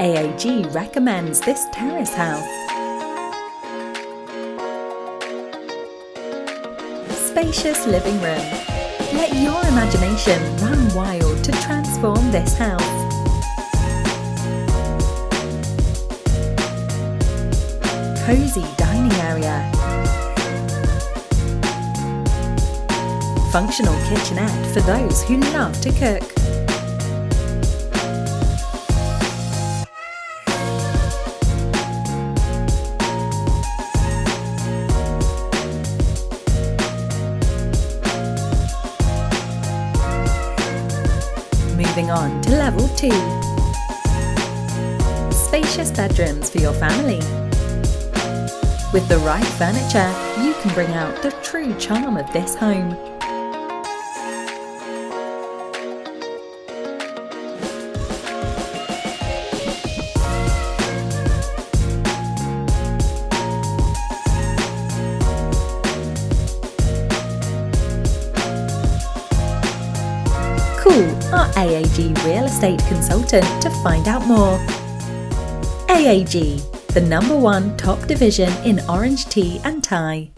AAG recommends this terrace house. Spacious living room. Let your imagination run wild to transform this house. Cozy dining area. Functional kitchenette for those who love to cook. Moving on to level 2. Spacious bedrooms for your family. With the right furniture, you can bring out the true charm of this home. Call our AAG real estate consultant to find out more. AAG, the #1 top division in orange tea and Thai.